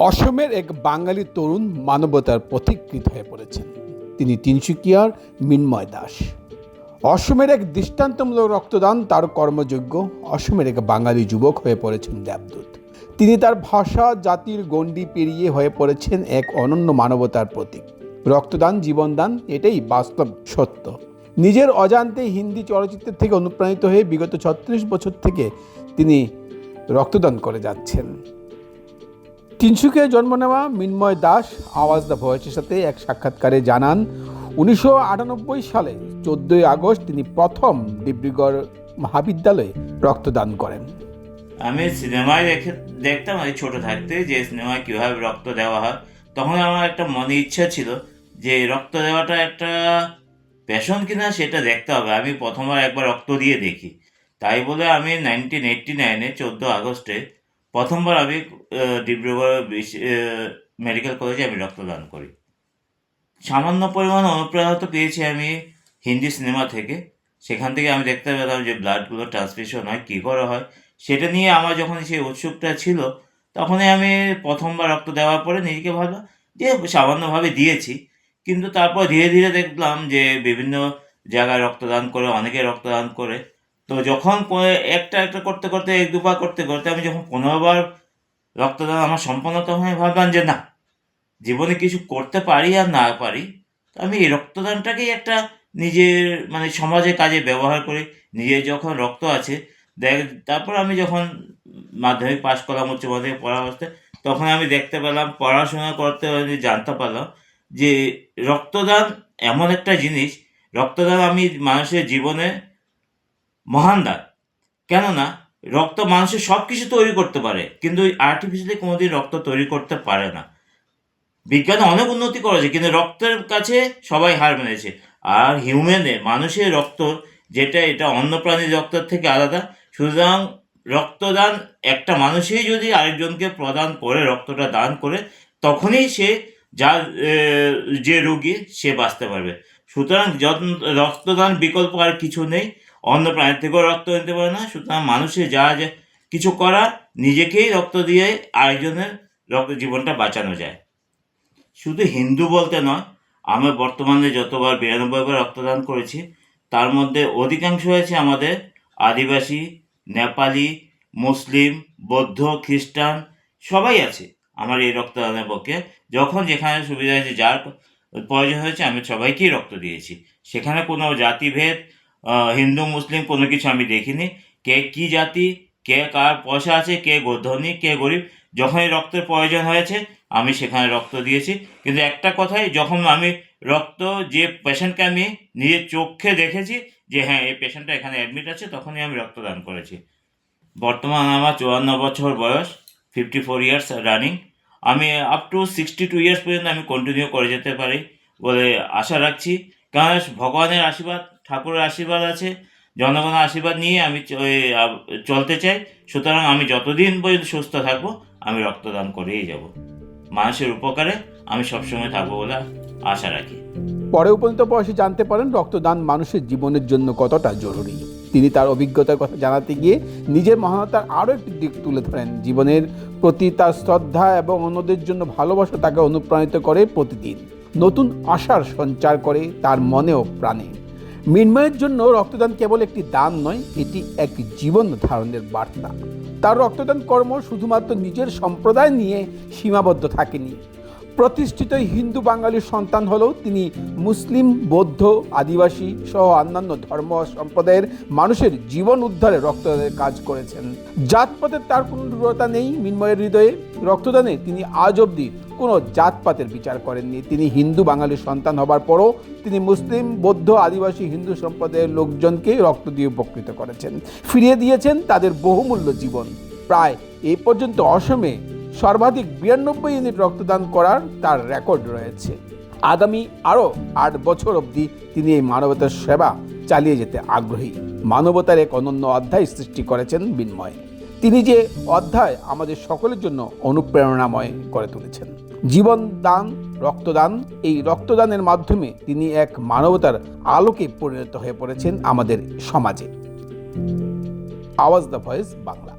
অসমের এক বাঙালি তরুণ মানবতার পথিকৃৎ হয়ে পড়েছেন। তিনি তিনসুকিয়ার মিন্ময় দাস। অসমের এক দৃষ্টান্তমূলক রক্তদান তার কর্মযোগ্য। অসমের এক বাঙালি যুবক হয়ে পড়েছেন দেবদূত। তিনি তার ভাষা জাতির গণ্ডি পেরিয়ে হয়ে পড়েছেন এক অনন্য মানবতার প্রতীক। রক্তদান জীবনদান, এটাই বাস্তব সত্য। নিজের অজান্তে হিন্দি চলচ্চিত্রের থেকে অনুপ্রাণিত হয়ে বিগত 36 বছর থেকে তিনি রক্তদান করে যাচ্ছেন। তিনসুকিয়ায় জন্ম নেওয়া মিন্ময় দাস আওয়াজ দ্য ভয়েসের সাথে এক সাক্ষাৎকারে জানান, 1998 সালে 14 আগস্ট তিনি প্রথম ডিব্রুগড় মহাবিদ্যালয়ে রক্তদান করেন। আমি সিনেমায় দেখতাম ছোট থাকতে যে সিনেমায় কীভাবে রক্ত দেওয়া হয়। তখন আমার একটা মনে ইচ্ছা ছিল যে রক্ত দেওয়াটা একটা প্যাশন কিনা সেটা দেখতে হবে। আমি প্রথমবার একবার রক্ত দিয়ে দেখি। তাই বলে আমি 1989-এ 14 আগস্টে প্রথমবার আমি ডিব্রুগড় মেডিকেল কলেজে আমি রক্তদান করি। সামান্য পরিমাণ অনুপ্রেরণা তো পেয়েছি আমি হিন্দি সিনেমা থেকে। সেখান থেকে আমি দেখতে পেলাম যে ব্লাডগুলো ট্রান্সফিউশন হয়, কী করে হয়, সেটা নিয়ে আমার যখন সেই উৎসুকতা ছিল, তখনই আমি প্রথমবার রক্ত দেওয়ার পরে নিজেকে ভাবলাম যে সামান্যভাবে দিয়েছি। কিন্তু তারপর ধীরে ধীরে দেখলাম যে বিভিন্ন জায়গায় রক্তদান করে, অনেকে রক্তদান করে। তো যখন একটা একটা করতে করতে 1-2 বার করতে করতে আমি যখন 15 বার রক্তদান আমার সম্পন্ন, তখন আমি ভাবলাম যে না, জীবনে কিছু করতে পারি আর না পারি, আমি এই রক্তদানটাকেই একটা নিজের সমাজে কাজে ব্যবহার করি। নিজের যখন রক্ত আছে তারপর আমি যখন মাধ্যমিক পাশ করলাম, উচ্চ মাধ্যমিক পড়া অবস্থায়, তখন আমি দেখতে পেলাম, পড়াশোনা করতে জানতে পারলাম যে রক্তদান এমন একটা জিনিস, রক্তদান আমি মানুষের জীবনে মহান দান। কেননা রক্ত মানুষের সব কিছু তৈরি করতে পারে, কিন্তু আর্টিফিশিয়ালি কোনোদিন রক্ত তৈরি করতে পারে না। বিজ্ঞানে অনেক উন্নতি করেছে, কিন্তু রক্তের কাছে সবাই হার মেনেছে। আর মানুষের রক্ত যেটা, এটা অন্য প্রাণীর রক্তের থেকে আলাদা। সুতরাং রক্তদান একটা মানুষই যদি আরেকজনকে প্রদান করে, রক্তটা দান করে, তখনই সে যে রোগী সে বাঁচতে পারবে। সুতরাং রক্তদান বিকল্প আর কিছু নেই। অন্য প্রাণীর থেকেও রক্ত নিতে পারে না। সুতরাং মানুষের যা কিছু করা, নিজেকেই রক্ত দিয়ে আরেকজনের জীবনটা বাঁচানো যায়। শুধু হিন্দু বলতে নয়, আমি বর্তমানে যতবার 92 বার রক্তদান করেছি, তার মধ্যে অধিকাংশ হয়েছে আমাদের আদিবাসী, নেপালি, মুসলিম, বৌদ্ধ, খ্রিস্টান, সবাই আছে আমার এই রক্তদানের পক্ষে। যখন যেখানে সুবিধা হয়েছে, যার প্রয়োজন হয়েছে, আমি সবাইকেই রক্ত দিয়েছি। সেখানে কোনো জাতিভেদ, হিন্দু মুসলিম কোনো কিছু আমি দেখিনি। কে কী জাতি, কে কার পয়সা আছে, কে ধনী, কে গরিব, যখনই রক্তের প্রয়োজন হয়েছে আমি সেখানে রক্ত দিয়েছি। কিন্তু একটা কথাই, যখন আমি যে পেশেন্টকে আমি নিজের চোখে দেখেছি যে হ্যাঁ, এই পেশেন্টটা এখানে অ্যাডমিট আছে, তখনই আমি রক্তদান করেছি। বর্তমান আমার 54 বছর বয়স, 54 ইয়ার্স রানিং। আমি আপ টু 62 ইয়ার্স পর্যন্ত আমি কন্টিনিউ করে যেতে পারি বলে আশা রাখছি। কারণ ভগবানের আশীর্বাদ, ঠাকুরের আশীর্বাদ আছে, জনগণের আশীর্বাদ নিয়ে আমি চলতে চাই। সুতরাং আমি যতদিন পর্যন্ত সুস্থ থাকবো, আমি রক্তদান করেই যাব। মানুষের উপকারে আমি সবসময় থাকবো বলে আশা রাখি। পরে উপনীত বয়সে জানতে পারেন রক্তদান মানুষের জীবনের জন্য কতটা জরুরি। তিনি তার অভিজ্ঞতার কথা জানাতে গিয়ে নিজের মহানতার আরও একটি দিক তুলে ধরেন। জীবনের প্রতি তার শ্রদ্ধা এবং অন্যদের জন্য ভালোবাসা তাকে অনুপ্রাণিত করে, প্রতিদিন নতুন আশার সঞ্চার করে তার মনে ও প্রাণে। মিন্ময়ের জন্য রক্তদান কেবল একটি দান নয়, এটি এক জীবন ধারণের বার্তা। তার রক্তদান কর্ম শুধুমাত্র নিজের সম্প্রদায় নিয়ে সীমাবদ্ধ থাকেনি। প্রতিষ্ঠিত হিন্দু বাঙালির সন্তান হলেও তিনি মুসলিম, বৌদ্ধ, আদিবাসী সহ অন্যান্য ধর্ম সম্প্রদায়ের মানুষের জীবন উদ্ধারে রক্তদানের কাজ করেছেন। জাতপাতের তার কোনো দূরতা নেই মিন্ময়ের হৃদয়ে। রক্তদানে তিনি আজ অবধি কোনো জাতপাতের বিচার করেননি। তিনি হিন্দু বাঙালির সন্তান হবার পরও তিনি মুসলিম, বৌদ্ধ, আদিবাসী, হিন্দু সম্প্রদায়ের লোকজনকে রক্ত দিয়ে উপকৃত করেছেন, ফিরিয়ে দিয়েছেন তাদের বহুমূল্য জীবন। প্রায় এই পর্যন্ত অসমে সর্বাধিক 92 ইউনিট রক্তদান করার তার রেকর্ড রয়েছে। আগামী আরও 8 বছর অবধি তিনি এই মানবতার সেবা চালিয়ে যেতে আগ্রহী। মানবতার এক অনন্য অধ্যায় সৃষ্টি করেছেন মিন্ময়। তিনি যে অধ্যায় আমাদের সকলের জন্য অনুপ্রেরণাময় করে তুলেছেন। জীবন দান, রক্তদান, এই রক্তদানের মাধ্যমে তিনি এক মানবতার আলোকে পরিণত হয়ে পড়েছেন আমাদের সমাজে। আওয়াজ দ্য ভয়েস বাংলা।